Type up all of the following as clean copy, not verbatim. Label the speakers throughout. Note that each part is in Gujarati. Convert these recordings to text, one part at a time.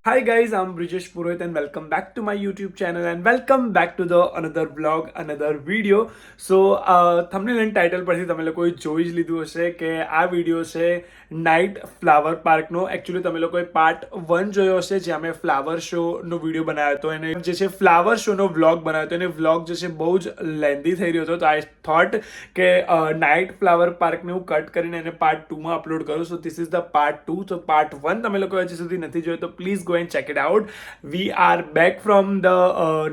Speaker 1: Hi guys, I'm Brijesh Purohit and welcome back to my YouTube channel and welcome back to the another vlog, another video. So thumbnail and title પરથી તમે લોકોએ જોઈ જ લીધું હશે કે આ વિડીયો છે નાઇટ ફ્લાવર પાર્કનો. એકચ્યુઅલી તમે લોકોએ પાર્ટ 1 જોયો હશે જ્યાં મેં ફ્લાવર શોનો વિડીયો બનાવ્યો હતો અને જે છે ફ્લાવર શોનો વ્લોગ બનાવ્યો હતો અને વ્લોગ જે છે બહુ જ લેન્ધી થઈ રહ્યો હતો. તો આઈ થોટ કે નાઇટ ફ્લાવર પાર્કને હું કટ કરીને એને પાર્ટ 2માં અપલોડ કરું. સો ધીસ ઇઝ ધ પાર્ટ 2. તો પાર્ટ 1 તમે લોકો હજી સુધી નથી જોયો તો please go and check it out. We are back from the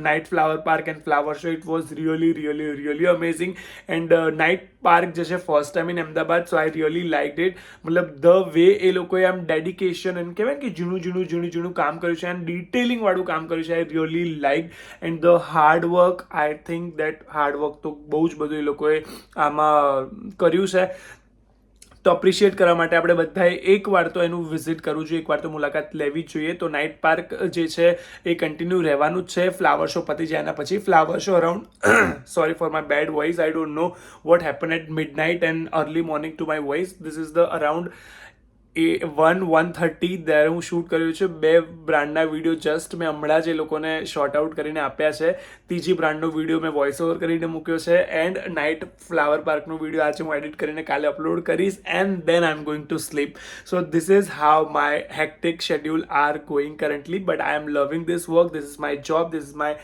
Speaker 1: night flower park and flower show. It was really amazing and night park જે છે first time in Ahmedabad, so I really liked it. મતલબ the way એ લોકોએ આમ ડેડિકેશન અને કહેવાય કે જૂનું કામ કર્યું છે અને ડિટેલિંગ વાળું કામ કર્યું છે. I really liked and the hard work, I think that hard work તો બહુ જ બધું એ લોકોએ આમાં કર્યું છે. તો અપ્રિશિએટ કરવા માટે આપણે બધાએ એકવાર તો એનું વિઝિટ કરવું જોઈએ, એકવાર તો મુલાકાત લેવી જ જોઈએ. તો નાઇટ પાર્ક જે છે એ કન્ટિન્યુ રહેવાનું જ છે ફ્લાવર શો પતી જાય એના પછી. Flower show around sorry for my bad voice, I don't know what happen at midnight and early morning to my voice. This is the around 1:30 there હું શૂટ કર્યું છે. 2 બ્રાન્ડના વિડીયો જસ્ટ મેં હમણાં જ એ લોકોને શોર્ટ આઉટ કરીને આપ્યા છે. ત્રીજી બ્રાન્ડનો વિડીયો મેં વોઇસ ઓવર કરીને મૂક્યો છે એન્ડ નાઇટ ફ્લાવર પાર્કનો વિડીયો આજે હું એડિટ કરીને કાલે અપલોડ કરીશ and then I am going to sleep. So this is how my hectic schedule are going currently, but I am loving this work. This is my job, this is my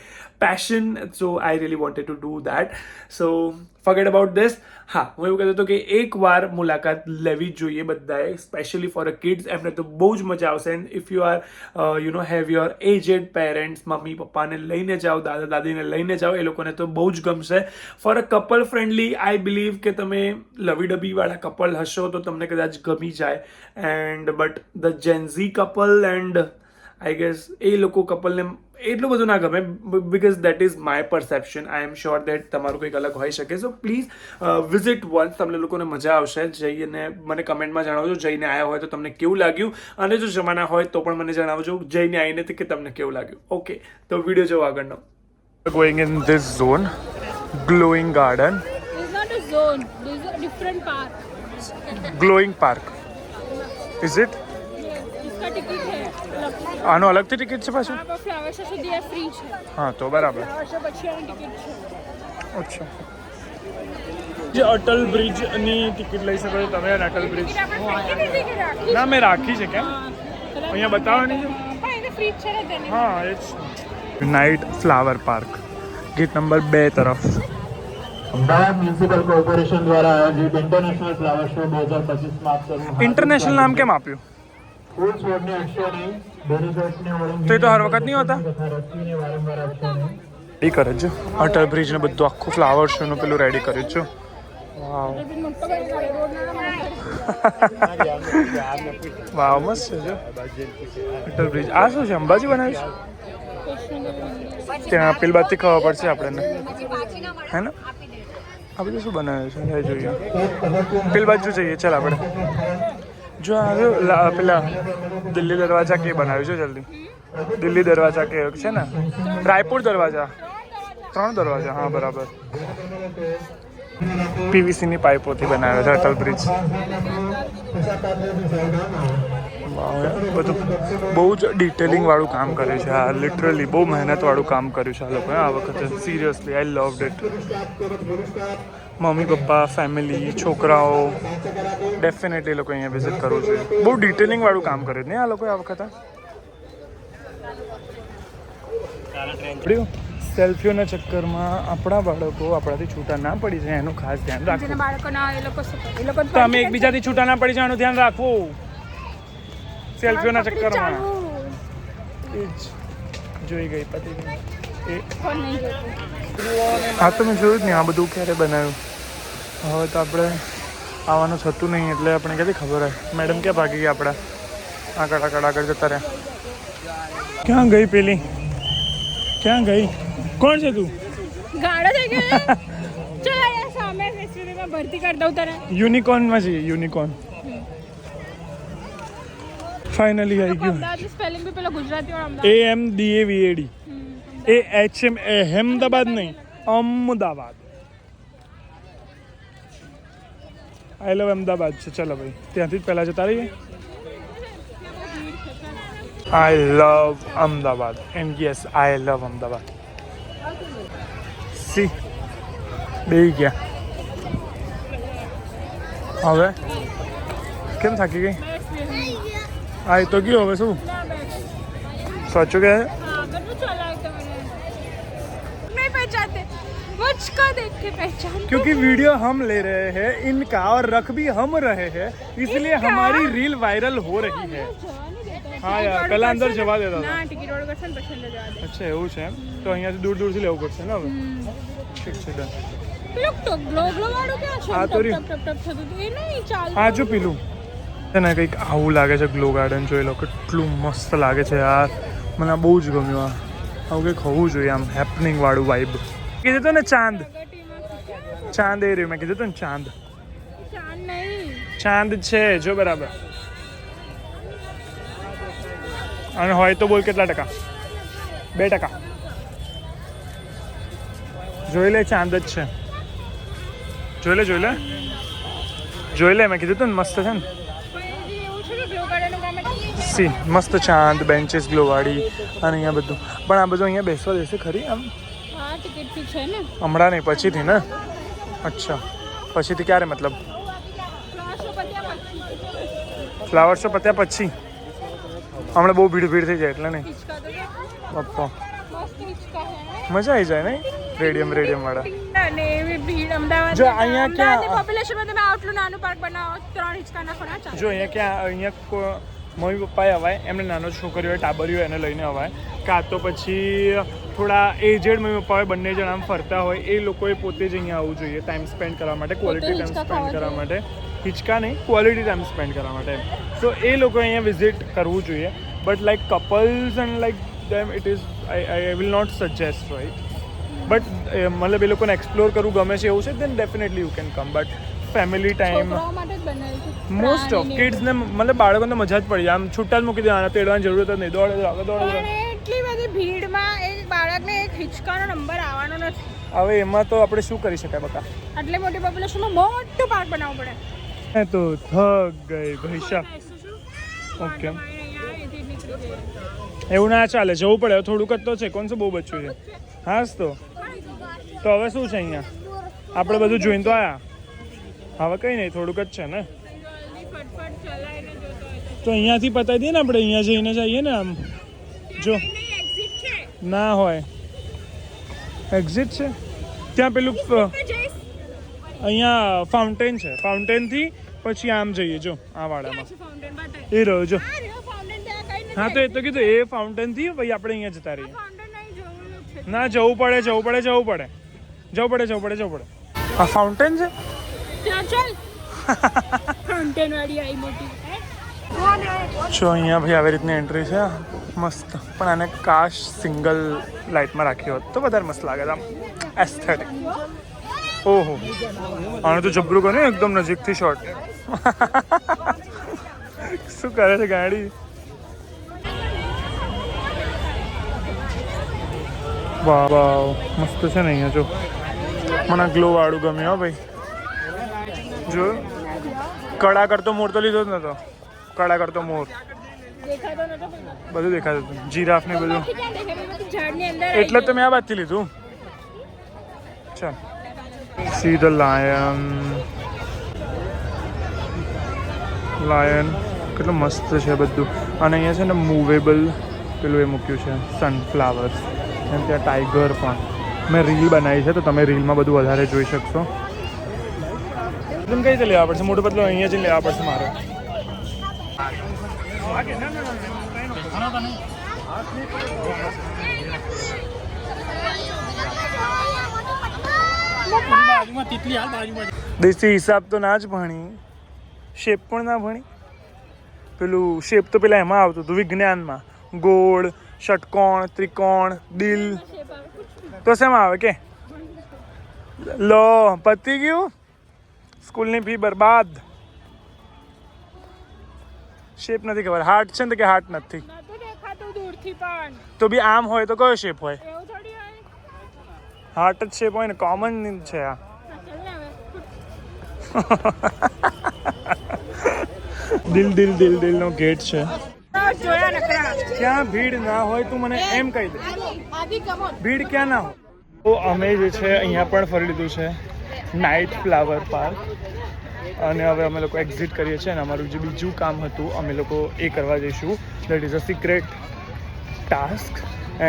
Speaker 1: passion, so I really wanted to do that. So forget about this. હા, હું એવું કહેતો હતો કે એકવાર મુલાકાત લેવી જ જોઈએ બધાએ, સ્પેશિયલી ફોર અ કિડ્સ. એમને તો બહુ જ મજા આવશે. And if you are have your aged parents, mummy પપ્પાને લઈને જાઓ, દાદા દાદીને લઈને જાઓ, એ લોકોને તો બહુ જ ગમશે. For a couple friendly, I believe કે તમે લવી ડબીવાળા કપલ હશો તો તમને કદાચ ગમી જાય. And but the Gen Z couple and I guess એ લોકો કપલને એટલું બધું ના ગમે, because that is my perception. I am sure that તમારું કંઈક અલગ હોઈ શકે. સો પ્લીઝ વિઝિટ વન્સ, તમને લોકોને મજા આવશે. જઈને મને કમેન્ટમાં જણાવજો જઈને આવ્યા હોય તો તમને કેવું લાગ્યું, અને જો જવાના હોય તો પણ મને જણાવજો જઈને આવીને કે તમને કેવું લાગ્યું. ઓકે, તો વિડીયો જો આગળનો. Going in this zone, glowing garden.
Speaker 2: It's not a zone. There's a different park.
Speaker 1: Glowing park. Is it?
Speaker 2: इसका टिकट है अलग.
Speaker 1: આનો અલગથી ટિકિટ છે પાછું?
Speaker 2: आप फ्लावर शो સુધી આ ફ્રી છે.
Speaker 1: હા, તો બરાબર.
Speaker 2: ફ્લાવર શો પછી આની ટિકિટ છે.
Speaker 1: અચ્છા, જે અટલ બ્રિજની ટિકિટ લઈ શકો છો તમે. અટલ બ્રિજ ના મેં રાખી છે. કેમ અહીંયા બતાવવાની છે?
Speaker 2: હા, એને ફ્રી છે ને તેની.
Speaker 1: હા, એ જ. Night flower park, gate number 2 તરફ.
Speaker 3: અમદાવાદ મ્યુનિસિપલ કોર્પોરેશન દ્વારા આયોજિત ઇન્ટરનેશનલ ફ્લાવર શો 2025 માં શરૂ.
Speaker 1: ઇન્ટરનેશનલ નામ કેમ આપ્યું?
Speaker 3: ફૂલ છોડને અક્ષરે બેનિફિટ્સને ઓળંગી
Speaker 1: તો એ તો હર વખત નહીં હોતા.
Speaker 3: તથા રસીને વારંવાર અક્ષરે
Speaker 1: રેડી કરે છે અટલ બ્રિજ ને બધું આખું ફ્લાવર શો નું પેલું રેડી કર્યું છે. વાવ વાવ, મસ્ત છે જો અટલ બ્રિજ. આ શું છે? અંબાજી બનાવ્યું છે? ત્યાં પેલ બાદથી ખબર પડશે આપણને, હે ને? આ બધું શું બનાવ્યું છે જોઈએ. પેલ બાજુ જઈએ ચાલ આપણે. જો આવ્યો પેલા દિલ્હી દરવાજા કે બનાવ્યું છે. જલ્દી, દિલ્હી દરવાજા કે છે ને, રાયપુર દરવાજા, 3 દરવાજા. હા બરાબર. પીવીસીની પાઇપોથી બનાવ્યો છે અટલ બ્રિજ. બધું બહુ જ ડિટેલિંગ વાળું કામ કર્યું છે. આ લિટરલી બહુ મહેનત વાળું કામ કર્યું છે આ લોકોએ આ વખતે. Seriously I loved it. Mummy papa, family, છોકરાઓ ડેફિનેટલી લોકો અહીંયા વિઝિટ કરવું જોઈએ. બહુ ડિટેલિંગ વાળું કામ કર્યું ને આ લોકોએ આ વખતે. સેલ્ફીઓના ચક્કરમાં આપણા બાળકો આપણાથી છૂટા ના પડી જાય એનું ખાસ ધ્યાન
Speaker 2: જેના
Speaker 1: રાખવું.
Speaker 2: બાળકો ના એ લોકો શું કરે એ લોકો
Speaker 1: તો અમે એકબીજાથી છૂટા ના પડી જવાનું ધ્યાન રાખવું સેલ્ફીઓના ચક્કરમાં. એ જ જોઈ ગઈ પતિ ગઈ. એ
Speaker 2: કોણ નહીં જોતું.
Speaker 1: હા તો મેં જોયું જ નહીં આ બધું ક્યારે બનાવ્યું. હવે તો આપણે આવવાનું થતું નહીં એટલે આપણે ક્યાંથી ખબર હોય. મેડમ ક્યાં ભાગી ગયા આપણા આગળ જતા રહ્યા. ક્યાં ગઈ પેલી ક્યાં ગઈ? કોણ છે તું?
Speaker 2: ગાળો થઈ ગયો છે. ચલ અહીંયા સામે રેસ્ટોરન્ટમાં ભરતી કરી દઉં તને.
Speaker 1: યુનિકોર્નમાં છીએ યુનિકોર્ન. ફાઇનલી આવી ગયું.
Speaker 2: અમદાવાદની સ્પેલિંગ બી પેલો ગુજરાતી વાળો અમદાવાદ.
Speaker 1: AMDAVAD. AHM અહેમદાબાદ નહીં અમદાવાદ. આઈ લવ અમદાવાદ છે. ચલો ભાઈ ત્યાંથી જ પહેલાં જતા રહીએ. I love Ahmedabad and yes I love Ahmedabad. સી બેહી ગયા હવે. કેમ થાકી ગઈ? આ તો ગયો હવે શું સાચું કે
Speaker 2: नहीं पहचानते मुझको देख के पहचान.
Speaker 1: क्योंकि वीडियो हम ले रहे हैं इनका और रख भी हम रहे हैं इसलिए हमारी रील वायरल हो रही है. हाँ यार પહેલા અંદર જવા દેતા હતા.
Speaker 2: ના ટિકિટ ઓર્ડર કરશે ને પછી અંદર જવા દે.
Speaker 1: અચ્છા એવું છે એમ તો અહીંયાથી દૂરથી લેવું પડશે ને હવે. ઠીક છે ડન.
Speaker 2: પેલો તો ગ્લો વાળું ક્યાં છે?
Speaker 1: આ તો
Speaker 2: ટપ ટપ ટપ થતું હતું. એ નહીં ચાલ.
Speaker 1: આ જો પેલું છે ને કંઈક આવું લાગે છે. ગ્લો ગાર્ડન જોઈ લો કેટલું મસ્ત લાગે છે યાર. મને આ બહુ જ ગમ્યું. આવું કંઈક હોવું જોઈએ આમ હેપનિંગ વાળું વાઇબ. કીધું તો ને ચાંદ ચાંદ એ રહ્યું મેં કીધું તો ને ચાંદ
Speaker 2: ચાંદ નહીં.
Speaker 1: ચાંદ છે જો બરાબર. અને હોય તો બોલ કેટલા ટકા? 2%. જોઈ લે ચાંદ જ છે. જોઈ લે મેં કીધું તો ને મસ્ત છે ને.
Speaker 2: એવું છે કે ગ્લો ગાર્ડનનું કામ
Speaker 1: સી મસ્ત ચાંદ બેન્ચીસ ગ્લોવાળી અને અહીંયા બધું. પણ આ બધું અહીંયા બેસવા દેશે ખરી આમ?
Speaker 2: હા ટિકિટથી છે ને.
Speaker 1: હમણાં નહીં પછીથી ને? અચ્છા પછીથી ક્યારે મતલબ? ફ્લાવર શો પત્યા પછી. હમણાં બહુ ભીડ થઈ જાય એટલે નહીં.
Speaker 2: હિચકા તો
Speaker 1: પપ્પા
Speaker 2: મસ્ત હિચકા છે.
Speaker 1: મજા આવી જાય નહીં રેડિયમ વાળા.
Speaker 2: અને એવી ભીડ અમદાવાદ.
Speaker 1: જો અહીંયા ક્યાં
Speaker 2: પોપ્યુલેશનમાં તમે આટલું નાનું પાર્ક બનાવો 3 હિચકા નાખો ના ચાલે.
Speaker 1: જો અહીંયા મમ્મી પપ્પાએ અવાય એમને નાનો છોકરીઓ હોય ટાબરીઓ એને લઈને અવાય. કાં તો પછી થોડા એજેડ મમ્મી પપ્પા હોય બંને જણ આમ ફરતા હોય એ લોકોએ પોતે જ અહીંયા આવવું જોઈએ ટાઈમ સ્પેન્ડ કરવા માટે ક્વોલિટી ટાઈમ સ્પેન્ડ કરવા માટે. હિચકા નહીં ક્વોલિટી ટાઈમ સ્પેન્ડ કરવા માટે. સો એ લોકો અહીંયા વિઝિટ કરવું જોઈએ. But like couples and like them it is I will not suggest right. But મતલબ એ લોકોને એક્સપ્લોર કરવું ગમે છે એવું છે then definitely you can come. But family time
Speaker 2: છોકરાઓ માટે જ બનાવ્યું છે.
Speaker 1: મોસ્ટ ઓફ કિડ્સને મતલબ બાળકોને મજા જ પડી જાય. આમ છૂટા જ મૂકી દેવાના તેડવાની જરૂરત જ નહીં. દોડે
Speaker 2: પણ એટલી બધી ભીડમાં એ બાળકને એક હિચકાનો નંબર આવવાનો નથી.
Speaker 1: હવે એમાં તો આપણે શું કરી શકાય બકા?
Speaker 2: આટલી મોટી પોપ્યુલેશનમાં મોટું પાર્ક બનાવવું પડે.
Speaker 1: મેં તો થક ગઈ ભાઈ સાહેબ. ઓકે એવું ના ચાલે જવું પડે થોડુંક જ તો છે. કોણ શું બહુ બચ્યું છે? હા જ તો હવે શું છે અહીંયા આપણે બધું જોઈને તો આયા. હવે કંઈ નહીં થોડુંક જ છે ને. તો અહીંયાથી પતાવી દઈએ ને આપણે અહીંયા જઈને જઈએ ને આમ. જો ના હોય એક્ઝિટ છે ત્યાં પેલું અહીંયા ફાઉન્ટેન છે. ફાઉન્ટેનથી પછી આમ જઈએ જો આ વાડામાં એ રહ્યો જો. હા તો એ તો કીધું એ ફાઉન્ટેનથી પછી આપણે અહીંયા જતા રહીએ. ના જવું પડે. આ ફાઉન્ટેન છે.
Speaker 2: ફાઉન્ટેન વાળી આવી મોટી.
Speaker 1: જો અહીંયા ભાઈ આવી રીતની એન્ટ્રી છે મસ્ત. પણ આને કાશ સિંગલ લાઇટમાં રાખ્યો હોત તો વધારે મસ્ત લાગે આમ એસ્થેટિક. ઓહો આને તો જબરું કરે એકદમ નજીકથી શોટ. શું કરે છે ગાડી? વાવ મસ્ત છે ને અહીંયા જો. મને ગ્લો વાળું ગમ્યું હો ભાઈ. જો કડા કરતો મોર તો લીધો જ નતો. કડા કરતો મોર બધું દેખાતું હતું. જીરાફ ને બધું એટલે તો મેં આ બાજુથી લીધું. ચાલ સી ધ લાયન. કેટલું મસ્ત છે બધું. અને અહીંયા છે ને મૂવેબલ પેલું એ મૂક્યું છે સનફ્લાવર્સ. અને ત્યાં ટાઈગર પણ. મેં રીલ બનાવી છે તો તમે રીલમાં બધું વધારે જોઈ શકશો. કઈ રીતે લેવા પડશે? મોટું પતલું અહીંયા જ લેવા પડશે મારે. દેશી હિસાબ તો ના જ ભણી, શેપ પણ ના ભણી. પેલું શેપ તો પેલા એમાં આવતું હતું વિજ્ઞાનમાં, ગોળ, ષટકોણ, ત્રિકોણ, દિલ. તો શેમાં આવે કે? લો પતી ગયું, સ્કૂલની ફી બરબાદ. શેપ નથી ખબર, હાર્ટ છે ને કે હાર્ટ નથી. તો બી આમ હોય તો કયો શેપ હોય? હાર્ટ જ શેપ હોય ને, કોમન છે આ. દિલ દિલ દિલ દિલ નો ગેટ છે. ક્યાં ભીડ ના હોય તું મને એમ કહી દે, ભીડ ક્યાં ના હોય. તો અમે જે છે અહીંયા પણ ફરી લીધું છે નાઇટ ફ્લાવર પાર્ક. અને હવે અમે લોકો એક્ઝિટ કરીએ છીએ અને અમારું જે બીજું કામ હતું અમે લોકો એ કરવા જઈશું. That is a secret task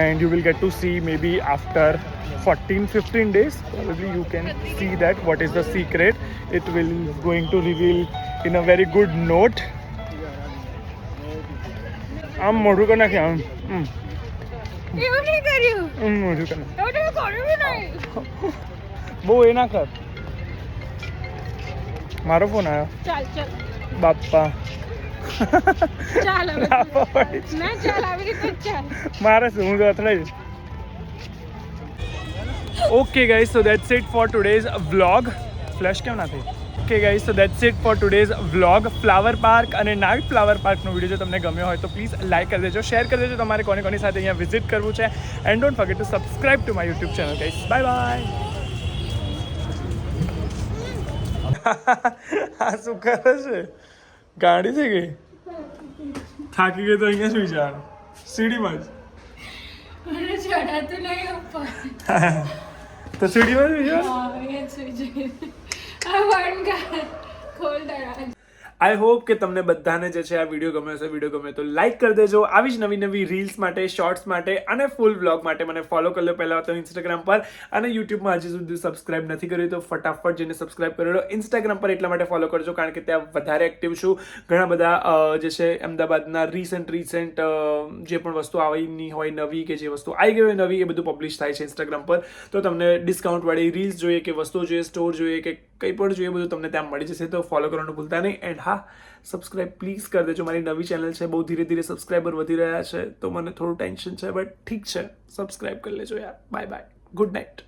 Speaker 1: and you will get to see maybe after 14-15 days probably you can see that what is the secret. It will going to reveal in a very good note. આમ મોઢું કરી નાખે આમ.
Speaker 2: એવું નહીં કર્યું.
Speaker 1: મોઢું કરી નાખ.
Speaker 2: એવું તો કર્યું નહીં.
Speaker 1: બહુ એ ના કર. મારો ફોન આવ્યો.
Speaker 2: ચાલ ચાલ
Speaker 1: બાપ્પા.
Speaker 2: ચાલ હવે ના ચાલ આવી રીતે ચાલ.
Speaker 1: મારે શું, હું તો અથડાઈશ. Okay guys, so that's it for today's vlog. Flash કેમ ના થઈ? Okay guys, so that's it for today's vlog. Flower park અને નાઇટ ફ્લાવર પાર્કનો વિડીયો જો તમને ગમ્યો હોય તો પ્લીઝ લાઇક કરી દેજો, શેર કરી દેજો તમારે કોની કોની સાથે અહીંયા વિઝિટ કરવું છે. And don't forget two subscribe to my YouTube channel guys. Bye bye. આ શું કરે છે? ગાડી થઈ ગઈ, થાકી ગઈ તો અહીંયા સુઈ જવાનું સીડીમાં જ.
Speaker 2: મને ચડાતું નહીં ઉપર.
Speaker 1: તો સીડીમાં સુઈ જવાનું.
Speaker 2: હા એ સુઈ જઈએ. આ બંધ કર, ખોલ દરવાજો.
Speaker 1: આઈ હોપ કે તમને બધાને જે છે આ વિડીયો ગમ્યો હશે. વિડીયો ગમે તો લાઇક કરી દેજો. આવી જ નવી નવી રીલ્સ માટે, શોર્ટ્સ માટે અને ફૂલ વ્લોગ માટે મને ફોલો કરી લો પહેલાં તો ઇન્સ્ટાગ્રામ પર, અને યુટ્યુબમાં હજી સુધી સબસ્ક્રાઇબ નથી કર્યું તો ફટાફટ જઈને સબસ્ક્રાઇબ કરી લો. ઇન્સ્ટાગ્રામ પર એટલા માટે ફોલો કરજો કારણ કે ત્યાં વધારે એક્ટિવ છું. ઘણા બધા જે છે અમદાવાદના રિસેન્ટ જે પણ વસ્તુ આવીની હોય નવી, કે જે વસ્તુ આવી ગઈ હોય નવી, એ બધું પબ્લિશ થાય છે ઇન્સ્ટાગ્રામ પર. તો તમને ડિસ્કાઉન્ટવાળી રીલ્સ જોઈએ કે વસ્તુઓ જોઈએ, સ્ટોર જોઈએ કે કંઈ પણ જોઈએ, બધું તમને ત્યાં મળી જશે. તો ફોલો કરવાનું ભૂલતા નહીં. એન્ડ હા, સબસ્ક્રાઇબ પ્લીઝ કરી દેજો. મારી નવી ચેનલ છે, બહુ ધીરે ધીરે સબસ્ક્રાઈબર વધી રહ્યા છે તો મને થોડું ટેન્શન છે, બટ ઠીક છે, સબસ્ક્રાઇબ કરી લેજો યાર. Bye bye, good night.